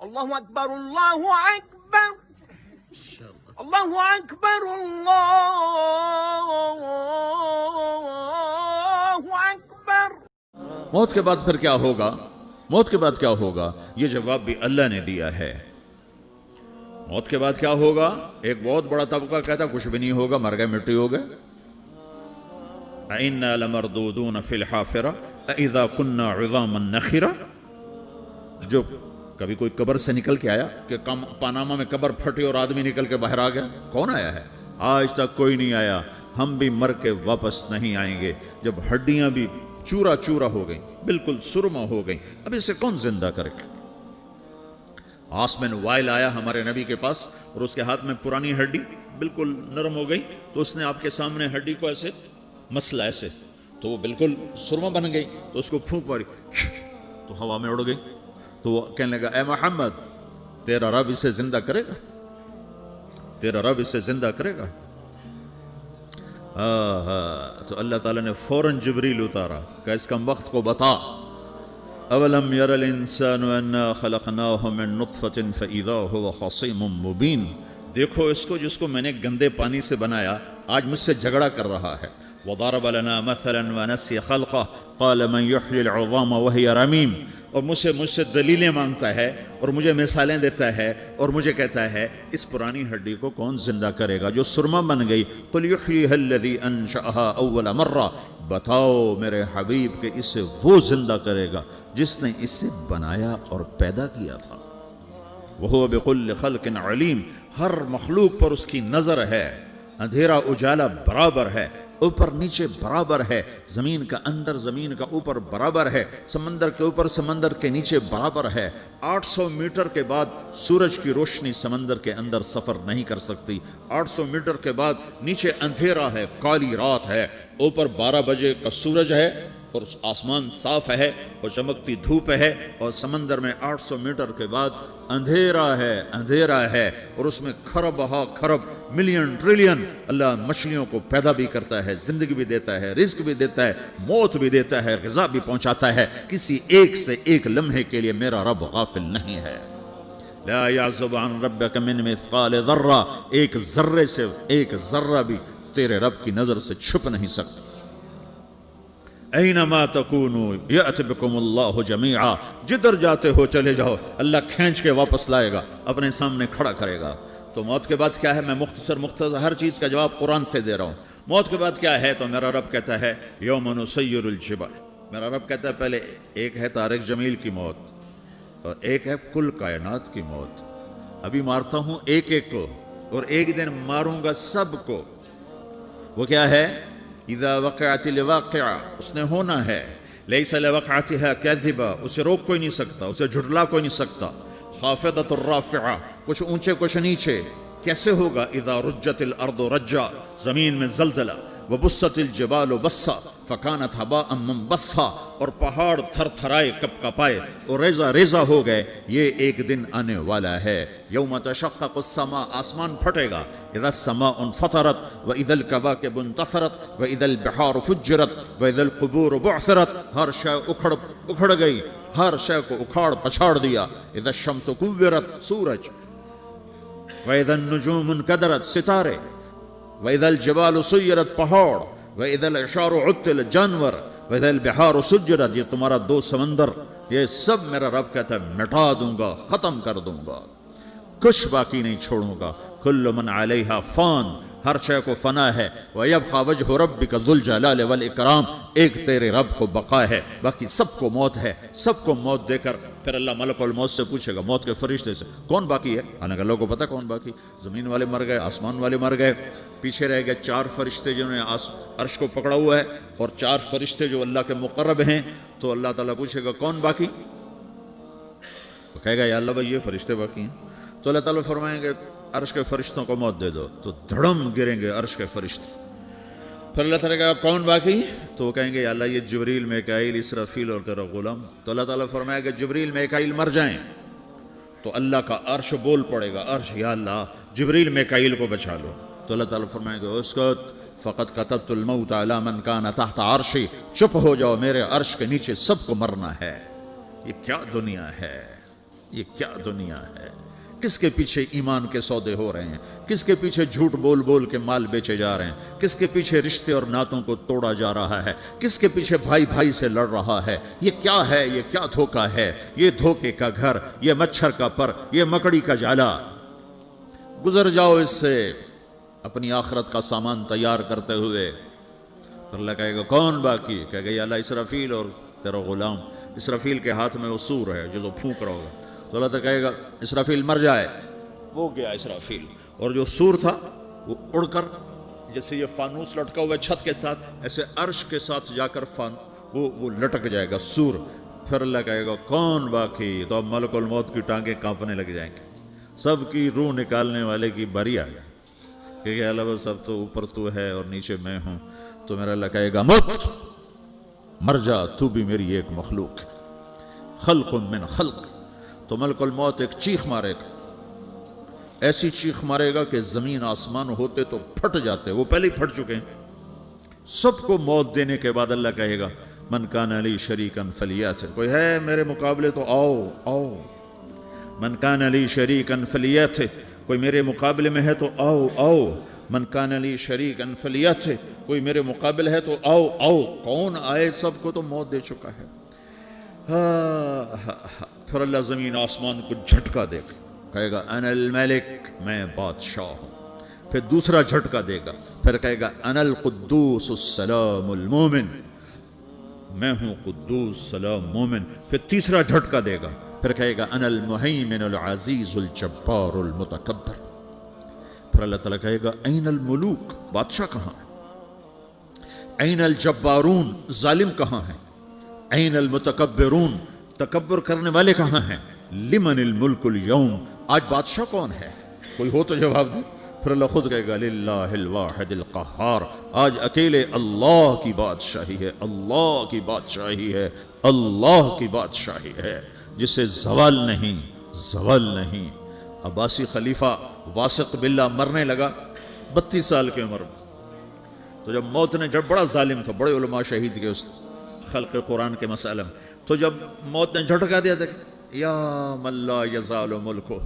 اللہ اکبر اللہ اکبر اللہ اکبر اللہ اکبر۔ موت کے بعد پھر کیا ہوگا؟ موت کے بعد کیا ہوگا؟ یہ جواب بھی اللہ نے دیا ہے۔ موت کے بعد کیا ہوگا؟ ایک بہت بڑا طبقہ کہتا کچھ بھی نہیں ہوگا، مر گئے، مٹی ہو گئے۔ اِنَّا لَمَرْدُودُونَ فِي الْحَافِرَةِ اِذَا كُنَّا عِظَامًا نَخِرَةً۔ جو کبھی کوئی قبر سے نکل کے آیا کہ پاناما میں قبر پھٹی اور آدمی نکل کے باہر آ گیا؟ کون آیا ہے؟ آج تک کوئی نہیں آیا۔ ہم بھی مر کے واپس نہیں آئیں گے۔ جب ہڈیاں بھی چورا چورا ہو گئیں، بالکل سرما ہو گئیں، اب اسے کون زندہ کرے گا؟ آسمن وائل آیا ہمارے نبی کے پاس اور اس کے ہاتھ میں پرانی ہڈی بالکل نرم ہو گئی، تو اس نے آپ کے سامنے ہڈی کو ایسے مسلا، ایسے، تو وہ بالکل سرما بن گئی، تو اس کو پھونک ماری تو ہوا میں اڑ گئی۔ تو وہ کہنے لگا اے محمد، تیرا رب اسے زندہ کرے گا؟ تیرا رب اسے زندہ کرے گا؟ تو اللہ تعالیٰ نے فوراً جبریل اتارا کہ اس کم وقت کو بتا، اولم یر الانسان انا خلقناہ من نطفۃ فاذا هو خصیم مبین۔ دیکھو اس کو جس کو میں نے گندے پانی سے بنایا، آج مجھ سے جھگڑا کر رہا ہے۔ وضرب لنا مثلا ونسی خلقہ قال من یحیی العظام وہی رمیم۔ اور مجھ سے دلیلیں مانگتا ہے اور مجھے مثالیں دیتا ہے اور مجھے کہتا ہے اس پرانی ہڈی کو کون زندہ کرے گا جو سرما بن گئی؟ قل یحییھا الذی انشأھا اول مرہ۔ بتاؤ میرے حبیب کہ اسے وہ زندہ کرے گا جس نے اسے بنایا اور پیدا کیا تھا۔ وہو بکل خلق علیم۔ ہر مخلوق پر اس کی نظر ہے، اندھیرا اجالا برابر ہے، اوپر نیچے برابر ہے، زمین کا اندر زمین کا اوپر برابر ہے، سمندر کے اوپر سمندر کے نیچے برابر ہے۔ 800 میٹر کے بعد سورج کی روشنی سمندر کے اندر سفر نہیں کر سکتی۔ 800 میٹر کے بعد نیچے اندھیرا ہے، کالی رات ہے، اوپر 12 بجے کا سورج ہے اور آسمان صاف ہے اور چمکتی دھوپ ہے، اور سمندر میں 800 میٹر کے بعد اندھیرا ہے اور اس میں کھرب ہا کھرب ملین ٹریلین اللہ مچھلیوں کو پیدا بھی کرتا ہے، زندگی بھی دیتا ہے، رزق بھی دیتا ہے، موت بھی دیتا ہے، غذا بھی پہنچاتا ہے۔ کسی ایک سے ایک لمحے کے لیے میرا رب غافل نہیں ہے۔ لا یعزب عن ربک من مثقال ذرہ۔ ایک ذرے سے ایک ذرہ بھی تیرے رب کی نظر سے چھپ نہیں سکتا۔ اینما تکونوا یأت بکم اللہ جمیعا۔ جدھر جاتے ہو چلے جاؤ، اللہ کھینچ کے واپس لائے گا، اپنے سامنے کھڑا کرے گا۔ تو موت کے بعد کیا ہے؟ میں مختصر ہر چیز کا جواب قرآن سے دے رہا ہوں۔ موت کے بعد کیا ہے؟ تو میرا رب کہتا ہے یوم نسیر الجبال۔ میرا رب کہتا ہے پہلے ایک ہے طارق جمیل کی موت اور ایک ہے کل کائنات کی موت۔ ابھی مارتا ہوں ایک ایک کو اور ایک دن ماروں گا سب کو۔ وہ کیا ہے؟ اذا وقعت الواقعہ، اس نے ہونا ہے۔ لیس لوقعتها کاذبہ، اسے روک کوئی نہیں سکتا، اسے جھٹلا کوئی نہیں سکتا۔ خافضۃ الرافعہ، کچھ اونچے کچھ نیچے۔ کیسے ہوگا؟ اذا رجت الارض رجا، زمین میں زلزلہ۔ وبست الجبال بسا فکانت ہباء منبثا، اور پہاڑ تھر تھرائے کپ کپائے اور ریزہ ریزہ ہو گئے۔ یہ ایک دن آنے والا ہے۔ یوم تشقق السماء، آسمان پھٹے گا۔ اذا السماء انفطرت واذا الکواکب انتثرت واذا البحار فجرت واذا القبور بعثرت۔ ہر شے اکھڑ گئی، ہر شے کو اکھاڑ پچھاڑ دیا۔ اذا الشمس کورت، سورج۔ واذا النجوم انکدرت، ستارے۔ وَإِذَا الْجِبَالُ سُيِّرَتْ، پہاڑ۔ وَإِذَا الْعِشَارُ عُطِّلَتْ، جانور۔ وَإِذَا الْبِحَارُ سُجِّرَتْ، یہ تمہارا 2 سمندر، یہ سب میرا رب کہتا ہے مٹا دوں گا، ختم کر دوں گا، کچھ باقی نہیں چھوڑوں گا۔ كُلُّ مَنْ عَلَيْهَا فان، ہر شے کو فنا ہے۔ وَيَبْقَى وَجْهُ رَبِّكَ ذُو الْجَلَالِ وَالْإِكْرَامِ، ایک تیرے رب کو بقا ہے، باقی سب کو موت ہے۔ سب کو موت دے کر پھر اللہ ملک الموت سے پوچھے گا، موت کے فرشتے سے، کون باقی ہے؟ حالانکہ اللہ کو پتہ کون باقی۔ زمین والے مر گئے، آسمان والے مر گئے، پیچھے رہ گئے 4 فرشتے جنہوں نے عرش کو پکڑا ہوا ہے، اور 4 فرشتے جو اللہ کے مقرب ہیں۔ تو اللہ تعالیٰ پوچھے گا کون باقی؟ وہ کہے گا یا اللہ بھائی یہ فرشتے باقی ہیں۔ تو اللہ تعالیٰ فرمائیں گے عرش کے فرشتوں کو موت دے دو، تو دھڑم گریں گے عرش کے فرشتے۔ پھر اللہ تعالیٰ کہا کون باقی؟ تو وہ کہیں گے یا اللہ یہ جبریل، میکائیل، اسرافیل اور تیرا غلام۔ تو اللہ تعالیٰ فرمائے گا جبریل میکائیل مر جائیں، تو اللہ کا عرش بول پڑے گا، عرش یا اللہ جبریل میکائیل کو بچا لو۔ تو اللہ تعالیٰ فرمائے گا اسکت فقط كتبت الموت على من كان تحت عرشی، چپ ہو جاؤ، میرے عرش کے نیچے سب کو مرنا ہے۔ یہ کیا دنیا ہے، یہ کیا دنیا ہے؟ کس کے پیچھے ایمان کے سودے ہو رہے ہیں؟ کس کے پیچھے جھوٹ بول بول کے مال بیچے جا رہے ہیں؟ کس کے پیچھے رشتے اور ناتوں کو توڑا جا رہا ہے؟ کس کے پیچھے بھائی بھائی سے لڑ رہا ہے؟ یہ کیا ہے؟ یہ کیا دھوکہ ہے؟ یہ دھوکے کا گھر، یہ مچھر کا پر، یہ مکڑی کا جالا۔ گزر جاؤ اس سے اپنی آخرت کا سامان تیار کرتے ہوئے۔ پھر اللہ کہے گا کون باقی؟ کہے گا یا اللہ اسرافیل اور تیرا غلام۔ اسرافیل کے ہاتھ میں وہ سور ہے جو پھونک رہا ہوگا، تو اللہ تعالیٰ کہے گا اسرافیل مر جائے، وہ گیا اسرافیل، اور جو سور تھا وہ اڑ کر جیسے یہ فانوس لٹکا ہوا ہے چھت کے ساتھ، ایسے عرش کے ساتھ جا کر وہ لٹک جائے گا سور۔ پھر اللہ کہے گا کون باقی؟ تو اب ملک الموت کی ٹانگیں کانپنے لگ جائیں گی، سب کی روح نکالنے والے کی باری آ جائے، کہ اللہ وہ سب تو اوپر تو ہے اور نیچے میں ہوں۔ تو میرا اللہ کہے گا موت مر جا، تو بھی میری ایک مخلوق ہے، خلق من خلق۔ تو ملک الموت ایک چیخ مارے گا، ایسی چیخ مارے گا کہ زمین آسمان ہوتے تو پھٹ جاتے، وہ پہلے ہی پھٹ چکے ہیں۔ سب کو موت دینے کے بعد اللہ کہے گا من کان لی شریکا فلیات، کوئی ہے میرے مقابلے تو آؤ آؤ۔ من کان لی شریکا فلیات، کوئی میرے مقابلے میں ہے تو آؤ آؤ۔ من کان لی شریکا فلیات، کوئی میرے مقابل ہے تو آؤ آؤ۔ کون آئے؟ سب کو تو موت دے چکا ہے۔ پھر اللہ زمین آسمان کو جھٹکا دے گا، کہے گا انا الملک، میں بادشاہ ہوں۔ پھر دوسرا جھٹکا دے گا، پھر کہے گا انا القدوس السلام المومن، میں ہوں قدوس سلام مومن۔ پھر تیسرا جھٹکا دے گا، پھر کہے گا انا المہیمن العزیز الجبار المتکبر۔ پھر اللہ تعالیٰ کہے گا این الملوک، بادشاہ کہاں ہے؟ این الجبارون، ظالم کہاں ہیں؟ این المتکبرون، تکبر کرنے والے کہاں ہیں؟ لمن الملک اليوم، آج بادشاہ کون ہے؟ کوئی ہو تو جواب دے۔ پھر اللہ خود کہے گا للہ الواحد القہار، آج اکیلے اللہ کی بادشاہی ہے، اللہ کی بادشاہی ہے، اللہ کی بادشاہی ہے، جسے زوال نہیں، زوال نہیں۔ عباسی خلیفہ واسق باللہ مرنے لگا 32 سال کی عمر میں، تو جب موت نے، جب بڑا ظالم تھا، بڑے علماء شہید کے اس خلق قرآن کے مسئلہ میں، تو جب موت نے جھٹکا دیا تھا یا من لا یزال ملکہ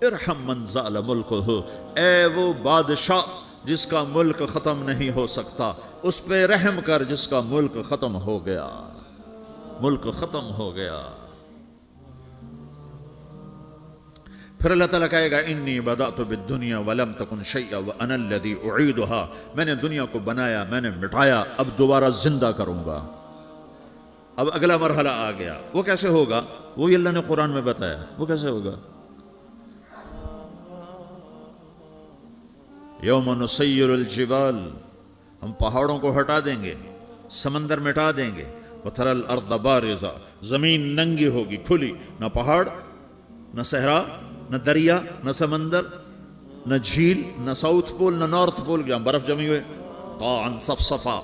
ارحم من زال ملکہ، اے وہ بادشاہ جس کا ملک ختم نہیں ہو سکتا، اس پہ رحم کر جس کا ملک ختم ہو گیا، ملک ختم ہو گیا۔ پھر اللہ تعالیٰ کہے گا انی بدأت بالدنیا ولم تکن شیئا وانا الذی اعیدھا، میں نے دنیا کو بنایا، میں نے مٹایا، اب دوبارہ زندہ کروں گا۔ اب اگلا مرحلہ آ گیا، وہ کیسے ہوگا؟ وہی اللہ نے قرآن میں بتایا، وہ کیسے ہوگا؟ یوم نسیر الجبال، ہم پہاڑوں کو ہٹا دیں گے، سمندر مٹا دیں گے، وتری الارض بارزہ، زمین ننگی ہوگی، کھلی، نہ پہاڑ، نہ صحرا، نہ دریا، نہ سمندر، نہ جھیل، نہ ساؤتھ پول، نہ نارتھ پول، جہاں برف جمی ہوئے، قاعا صفصفا،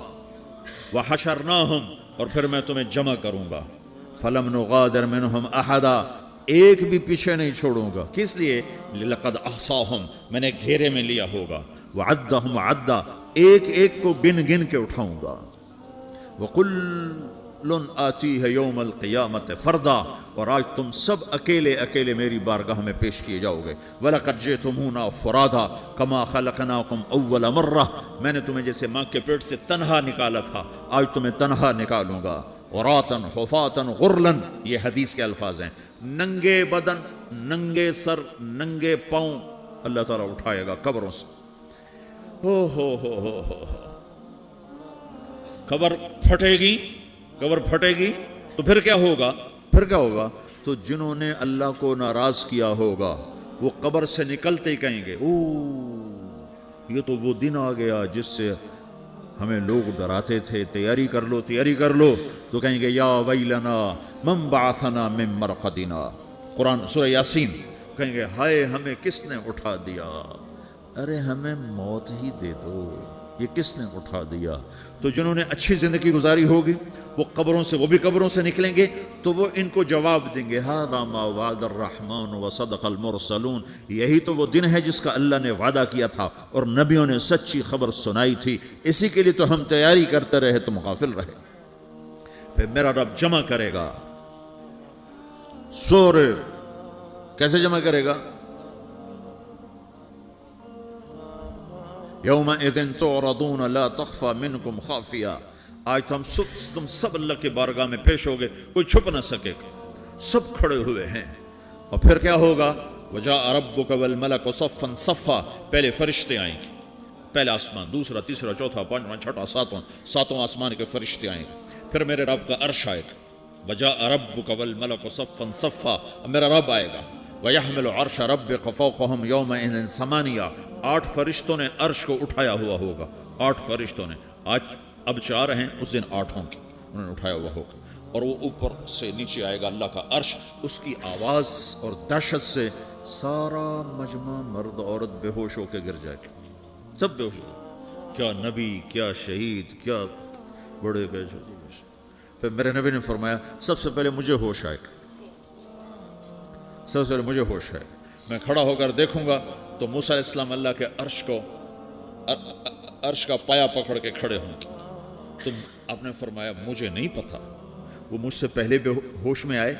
وحشرناہم، اور پھر میں تمہیں جمع کروں گا، فلم نغادر منہم احدا، ایک بھی پیچھے نہیں چھوڑوں گا، کس لیے؟ لقد احصاہم، میں نے گھیرے میں لیا ہوگا، وعدہم عدا، ایک ایک کو گن گن کے اٹھاؤں گا، وکل آتیہ یوم القیامت فردا، اور آج تم سب اکیلے اکیلے میری بارگاہ میں پیش کیے جاؤ گے، وَلَقَدْ جِئْتُمُونَا فُرَادًا كَمَا خَلَقْنَاكُمْ أَوَّلَ مَرَّةٍ، میں نے تمہیں جیسے ماں کے پیٹ سے تنہا نکالا تھا، آج تمہیں تنہا نکالوں گا، عُرَاةً حُفَاةً غُرْلًا، یہ حدیث کے الفاظ ہیں، ننگے بدن، ننگے سر، ننگے پاؤں اللہ تعالیٰ اٹھائے گا قبروں سے۔ ہو قبر پھٹے گی، قبر پھٹے گی تو پھر کیا ہوگا؟ پھر کیا ہوگا؟ تو جنہوں نے اللہ کو ناراض کیا ہوگا وہ قبر سے نکلتے ہی کہیں گے یہ تو وہ دن آ گیا جس سے ہمیں لوگ ڈراتے تھے، تیاری کر لو تیاری کر لو، تو کہیں گے یا ویلنا من بعثنا من مرقدنا، قرآن سورہ یاسین، کہیں گے ہائے ہمیں کس نے اٹھا دیا، ارے ہمیں موت ہی دے دو، یہ کس نے اٹھا دیا؟ تو جنہوں نے اچھی زندگی گزاری ہوگی وہ قبروں سے، وہ بھی قبروں سے نکلیں گے تو وہ ان کو جواب دیں گے ھذا ما وعد الرحمن وصدق المرسلون، یہی تو وہ دن ہے جس کا اللہ نے وعدہ کیا تھا اور نبیوں نے سچی خبر سنائی تھی، اسی کے لیے تو ہم تیاری کرتے رہے، تم غافل رہے۔ پھر میرا رب جمع کرے گا، سورے کیسے جمع کرے گا؟ یومئذ تعرضون لا تخفى منکم خافیہ، آج تم سب اللہ کے بارگاہ میں پیش ہوگے، کوئی چھپ نہ سکے گا، سب کھڑے ہوئے ہیں۔ اور پھر کیا ہوگا؟ وجاء ربک والملک صفا صفا، پہلے فرشتے آئیں گے، پہلا آسمان، دوسرا، تیسرا، چوتھا، پانچواں، چھٹا، ساتواں آسمان کے فرشتے آئیں گے، پھر میرے رب کا عرش آئے گا، وجاء ربک والملک صفا صفا، میرا رب آئے گا، وَيَحْمِلُ عَرْشَ رَبِّكَ فَوْقَهُمْ يَوْمَئِذٍ ثَمَانِيَةٌ، 8 فرشتوں نے عرش کو اٹھایا ہوا ہوگا، 8 فرشتوں نے، آج اب 4 ہیں، اس دن 8 کے انہوں نے اٹھایا ہوا ہوگا، اور وہ اوپر سے نیچے آئے گا اللہ کا عرش، اس کی آواز اور دہشت سے سارا مجمع مرد عورت بے ہوش ہو کے گر جائے گا، سب بے ہوش ہو، کیا نبی، کیا شہید، کیا بڑے گئے چھوٹے۔ پھر میرے نبی نے فرمایا سب سے پہلے مجھے ہوش آئے گا، سب سے پہلے مجھے ہوش ہے، میں کھڑا ہو کر دیکھوں گا تو موسیٰ علیہ السلام اللہ کے عرش کا پایا پکڑ کے کھڑے ہوں گے، تو آپ نے فرمایا مجھے نہیں پتا وہ مجھ سے پہلے بے ہوش میں آئے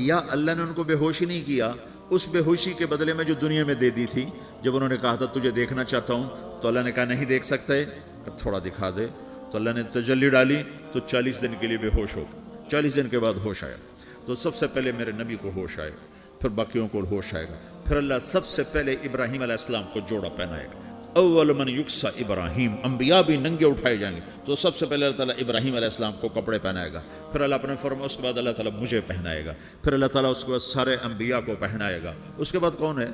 یا اللہ نے ان کو بے ہوش ہی نہیں کیا، اس بے ہوشی کے بدلے میں جو دنیا میں دے دی تھی، جب انہوں نے کہا تھا تجھے دیکھنا چاہتا ہوں تو اللہ نے کہا نہیں دیکھ سکتے، تھوڑا دکھا دے، تو اللہ نے تجلی ڈالی تو 40 دن کے لیے بے ہوش ہو، 40 دن کے بعد ہوش آیا، تو سب سے پہلے میرے نبی کو ہوش آئے، پھر باقیوں کو ہوش آئے گا، پھر اللہ سب سے پہلے ابراہیم علیہ السلام کو جوڑا پہنائے گا، اول من یکسا ابراہیم، انبیاء بھی ننگے اٹھائے جائیں گے، تو سب سے پہلے اللہ تعالیٰ ابراہیم علیہ السلام کو کپڑے پہنائے گا، پھر اللہ اپنے فرما، اس کے بعد اللہ تعالیٰ مجھے پہنائے گا، پھر اللہ تعالیٰ اس کے بعد سارے انبیاء کو پہنائے گا، اس کے بعد کون ہے؟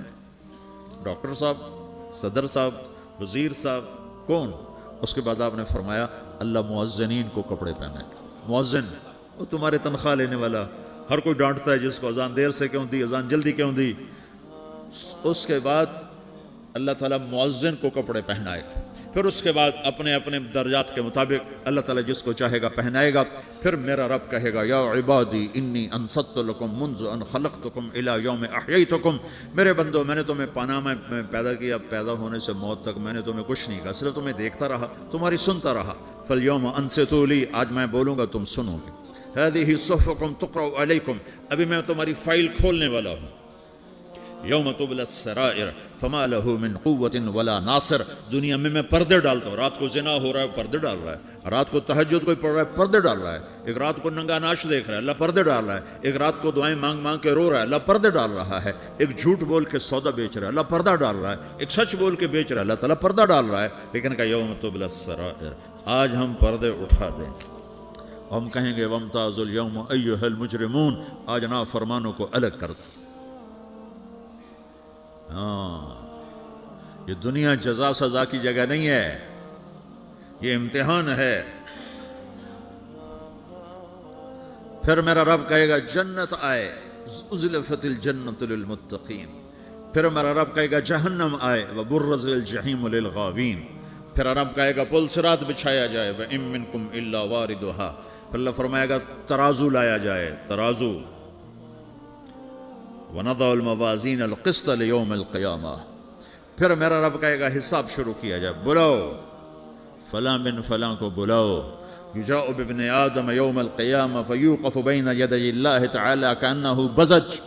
ڈاکٹر صاحب، صدر صاحب، وزیر صاحب، کون؟ اس کے بعد آپ نے فرمایا اللہ مؤذنین کو کپڑے پہنائے گا، مؤذن وہ تمہارے تنخواہ لینے والا، ہر کوئی ڈانٹتا ہے جس کو اذان دیر سے کیوں دی، اذان جلدی کیوں دی، اس کے بعد اللہ تعالیٰ مؤذن کو کپڑے پہنائے گا، پھر اس کے بعد اپنے اپنے درجات کے مطابق اللہ تعالیٰ جس کو چاہے گا پہنائے گا، پھر میرا رب کہے گا یا عبادی انی انصت لکم منذ ان خلقتکم الی یوم احییتکم، میرے بندو میں نے تمہیں پاناما میں پیدا کیا، پیدا ہونے سے موت تک میں نے تمہیں کچھ نہیں کہا، صرف تمہیں دیکھتا رہا، تمہاری سنتا رہا، فالیوم انصتوا لی، آج میں بولوں گا تم سنو گے، هذه صحفکم تقرأ علیکم، ابھی میں تمہاری فائل کھولنے والا ہوں، یوم تبلی السرائر فما له من قوت ولا ناصر، دنیا میں پردے ڈالتا ہوں، رات کو زنا ہو رہا ہے پردے ڈال رہا ہے، رات کو تہجد کوئی پڑھ رہا ہے پردے ڈال رہا ہے، ایک رات کو ننگا ناچ دیکھ رہا ہے اللہ پردے ڈال رہا ہے، ایک رات کو دعائیں مانگ مانگ کے رو رہا ہے اللہ پردے ڈال رہا ہے، ایک جھوٹ بول کے سودا بیچ رہا ہے اللہ پردہ ڈال رہا ہے، ایک سچ بول کے بیچ رہا ہے اللہ تعالیٰ پردہ ڈال رہا ہے، لیکن کہ یوم تبلی السرائر، آج ہم پردے اٹھا دیں، ہم کہیں گے وامتازوا اليوم ایھا المجرمون، آج نافرمانوں کو الگ کر دو۔ یہ دنیا جزا سزا کی جگہ نہیں ہے، یہ امتحان ہے۔ پھر میرا رب کہے گا جنت آئے، ازلفت الجنت للمتقین، پھر میرا رب کہے گا جہنم آئے، وبرزت الجحیم للغاوین، پھر رب کہے گا پل صراط بچھایا جائے، وَإِن مِّنكُمْ إِلَّا وَارِدُهَا، پھر اللہ فرمائے گا ترازو لایا جائے، ترازو، وَنَضَعُ الْمَوَازِينَ الْقِسْطَ لِيَوْمِ الْقِيَامَةِ، پھر میرا رب کہے گا حساب شروع کیا جائے، بلاؤ فلاں بن فلاں کو بلاؤ، یجاء بابن آدم یوم القیامہ فیوقف بین یدی اللہ تعالی کأنہ بزج،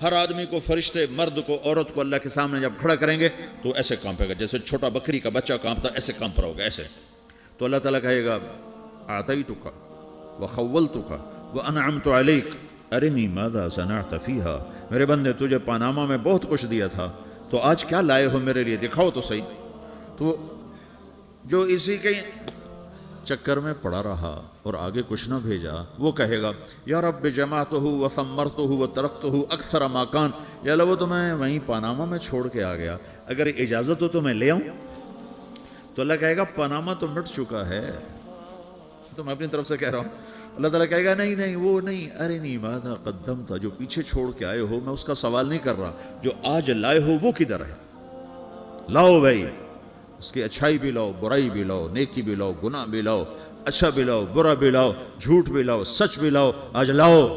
ہر آدمی کو، فرشتے، مرد کو، عورت کو اللہ کے سامنے جب کھڑا کریں گے تو ایسے کانپے گا جیسے چھوٹا بکری کا بچہ کانپتا، ایسے کانپ رہا ہوگا ایسے، تو اللہ تعالیٰ کہے گا اعطیتک وخولتک وانعمت علیک ارنی ماذا صنعت فیہا، میرے بندے تجھے پاناما میں بہت کچھ دیا تھا، تو آج کیا لائے ہو میرے لیے، دکھاؤ تو صحیح۔ تو جو اسی کے چکر میں پڑا رہا اور آگے کچھ نہ بھیجا، وہ کہے گا یا رب جمعتہ وثمرتہ وترکتہ اکثر ما کان، یا اللہ وہ تو میں وہیں پاناما میں چھوڑ کے آ گیا، اگر اجازت ہو تو میں لے آؤں، تو اللہ کہے گا پاناما تو مٹ چکا ہے، تو میں اپنی طرف سے کہہ رہا ہوں، اللہ تعالیٰ کہے گا نہیں نہیں وہ نہیں، ارنی ماذا قدمت، جو پیچھے چھوڑ کے آئے ہو میں اس کا سوال نہیں کر رہا، جو آج لائے ہو وہ کدھر ہے، لاؤ بھائی، اس کی اچھائی بھی لاؤ، برائی بھی لاؤ، نیکی بھی لاؤ، گناہ بھی لاؤ، اچھا بھی لاؤ، برا بھی لاؤ، جھوٹ بھی لاؤ، سچ بھی لاؤ، آج لاؤ،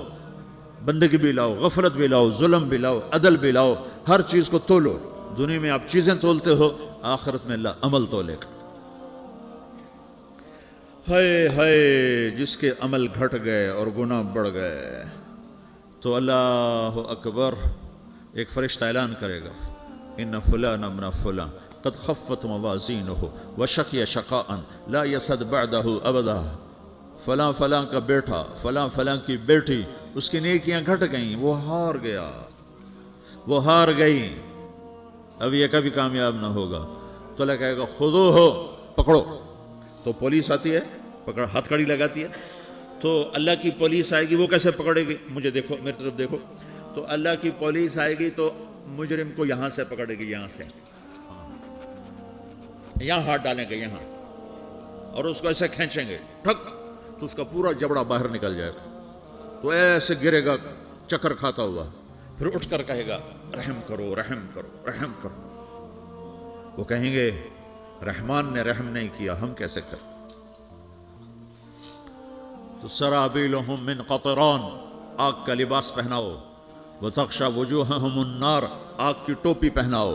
بندگی بھی لاؤ، غفلت بھی لاؤ، ظلم بھی لاؤ، عدل بھی لاؤ، ہر چیز کو تولو، دنیا میں آپ چیزیں تولتے ہو، آخرت میں اللہ عمل تولے گا۔ ہائے ہائے جس کے عمل گھٹ گئے اور گناہ بڑھ گئے، تو اللہ اکبر، ایک فرشتہ اعلان کرے گا ان فلان ابن فلان قد خفت موازینہ وشقی شقاء لا یسد بعدہ ابدا، فلاں فلاں کا بیٹا، فلاں فلاں کی بیٹی، اس کی نیکیاں گھٹ گئیں، وہ ہار گیا، وہ ہار گئی، اب یہ کبھی کامیاب نہ ہوگا۔ تو اللہ کہے گا خودو ہو، پکڑو۔ تو پولیس آتی ہے، پکڑ ہتھ کڑی لگاتی ہے، تو اللہ کی پولیس آئے گی، وہ کیسے پکڑے گی؟ مجھے دیکھو، میری طرف دیکھو، تو اللہ کی پولیس آئے گی تو مجرم کو یہاں سے پکڑے گی، یہاں سے، یہاں ہاتھ ڈالیں گے یہاں، اور اس کو ایسے کھینچیں گے ٹھک، تو اس کا پورا جبڑا باہر نکل جائے گا، تو ایسے گرے گا چکر کھاتا ہوا، پھر اٹھ کر کہے گا رحم کرو، رحم کرو، رحم کرو۔ وہ کہیں گے رحمان نے رحم نہیں کیا، ہم کیسے کریں؟ تو سرابیلہم من قطران، آگ کا لباس پہناؤ، وتغشی وجوہہم النار، آگ کی ٹوپی پہناؤ۔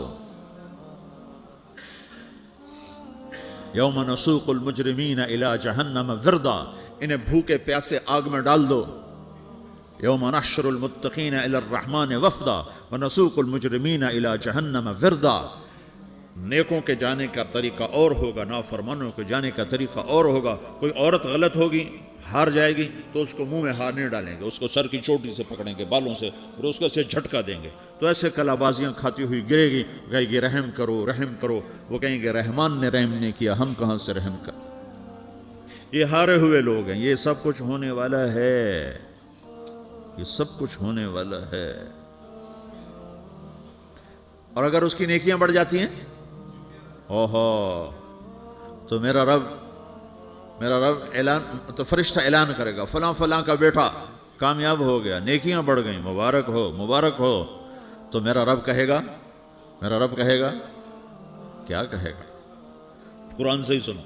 یوم نسوق المجرمین الی جہنم وردا، انہیں بھوکے پیاسے آگ میں ڈال دو۔ یوم نحشر المتقین الی الرحمن وفدا ونسوق المجرمین الی جہنم وردا۔ نیکوں کے جانے کا طریقہ اور ہوگا، نافرمانوں کے جانے کا طریقہ اور ہوگا۔ کوئی عورت غلط ہوگی، ہار جائے گی، تو اس کو منہ میں ہار نہیں ڈالیں گے، اس کو سر کی چوٹی سے پکڑیں گے، بالوں سے، پھر اس کو سے جھٹکا دیں گے، تو ایسے کلا بازیاں کھاتی ہوئی گرے گی، کہے گی رحم کرو، رحم کرو۔ وہ کہیں گے رحمان نے رحم نہیں کیا، ہم کہاں سے رحم کر۔ یہ ہارے ہوئے لوگ ہیں، یہ سب کچھ ہونے والا ہے، یہ سب کچھ ہونے والا ہے۔ اور اگر اس کی نیکیاں بڑھ جاتی ہیں، اوہو، تو میرا رب اعلان، تو فرشتہ اعلان کرے گا فلاں فلاں کا بیٹا کامیاب ہو گیا، نیکیاں بڑھ گئیں، مبارک ہو، مبارک ہو۔ تو میرا رب کہے گا کیا کہے گا؟ قرآن سے ہی سنو۔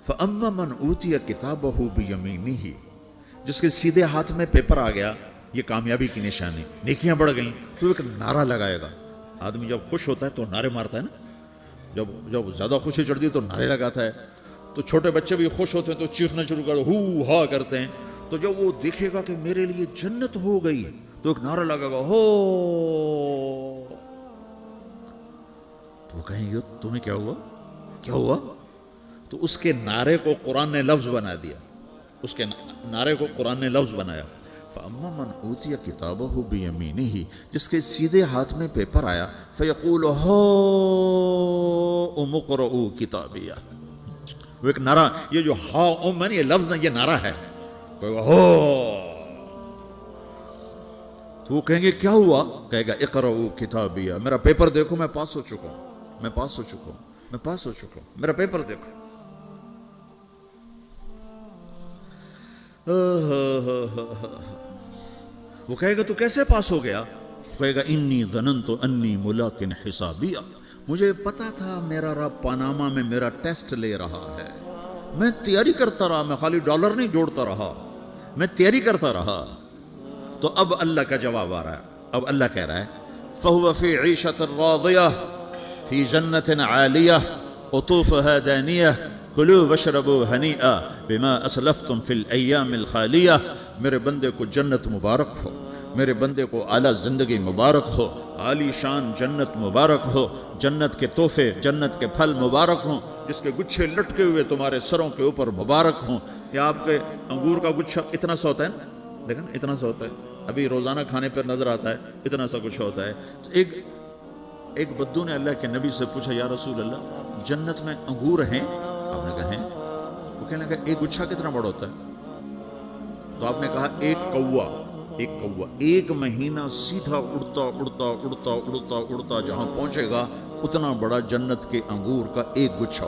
فَأَمَّا مَنْ أُوتِيَ كِتَابَهُ بِيَمِينِهِ، جس کے سیدھے ہاتھ میں پیپر آ گیا، یہ کامیابی کی نشانی، نیکیاں بڑھ گئیں، تو ایک نعرہ لگائے گا۔ آدمی جب خوش ہوتا ہے تو نعرے مارتا ہے نا، جب زیادہ خوشی چڑھتی ہے تو نعرے لگاتا ہے۔ تو چھوٹے بچے بھی خوش ہوتے ہیں تو چیخنا شروع کر ہو ہا کرتے ہیں۔ تو جب وہ دیکھے گا کہ میرے لیے جنت ہو گئی تو ایک نعرہ لگے گا ہو، تو وہ کہیں گے تمہیں کیا ہوا، کیا ہوا؟ تو اس کے نعرے کو قرآن نے لفظ بنا دیا، اس کے نعرے کو قرآن نے لفظ بنایا۔ فَأَمَّا مَنْ أُوتِيَ كِتَابَهُ بِيَمِينِهِ، جس کے سیدھے ہاتھ میں پیپر آیا، فَيَقُولُ هَاؤْمُ اقْرَءُوا كِتَابِيَهْ، وہ ایک نعرہ، یہ جو ہا ام ہے، یہ لفظ نہیں، یہ نعرہ ہے، ہو، تو وہ کہیں گے کیا ہوا؟ کہے گا اقرؤوا کتابیہ، میرا پیپر دیکھو، میں پاس ہو چکا ہوں، میں پاس ہو چکا ہوں، میں پاس ہو چکا ہوں، میرا پیپر دیکھو۔ وہ کہے گا تو کیسے پاس ہو گیا؟ کہے گا انی ظننت انی ملاق حسابیہ، مجھے پتا تھا میرا رب پاناما میں میرا ٹیسٹ لے رہا ہے، میں تیاری کرتا رہا، میں خالی ڈالر نہیں جوڑتا رہا، میں تیاری کرتا رہا۔ تو اب اللہ کا جواب آ رہا ہے، اب اللہ کہہ رہا ہے فَهُوَ فِي عِيشَةٍ رَاضِيَةٍ فِي جَنَّةٍ عَالِيَةٍ قُطُوفُهَا دَانِيَةٍ کلوا واشربوا ہنیئا بما اسلفتم فی الایام الخالیہ۔ میرے بندے کو جنت مبارک ہو، میرے بندے کو اعلیٰ زندگی مبارک ہو، عالی شان جنت مبارک ہو، جنت کے تحفے، جنت کے پھل مبارک ہوں، جس کے گچھے لٹکے ہوئے تمہارے سروں کے اوپر مبارک ہوں۔ یہ آپ کے انگور کا گچھا اتنا سا ہوتا ہے نا، دیکھیں اتنا سا ہوتا ہے، ابھی روزانہ کھانے پر نظر آتا ہے، اتنا سا کچھ ہوتا ہے۔ تو ایک بدو نے اللہ کے نبی سے پوچھا یا رسول اللہ جنت میں انگور ہیں؟ آپ نے کہا ہیں۔ وہ کہنے لگا ایک گچھا کتنا بڑا ہوتا ہے؟ تو آپ نے کہا ایک کوا ایک مہینہ سیدھا اڑتا اڑتا اڑتا اڑتا اڑتا جہاں پہنچے گا اتنا بڑا جنت کے انگور کا ایک گچھا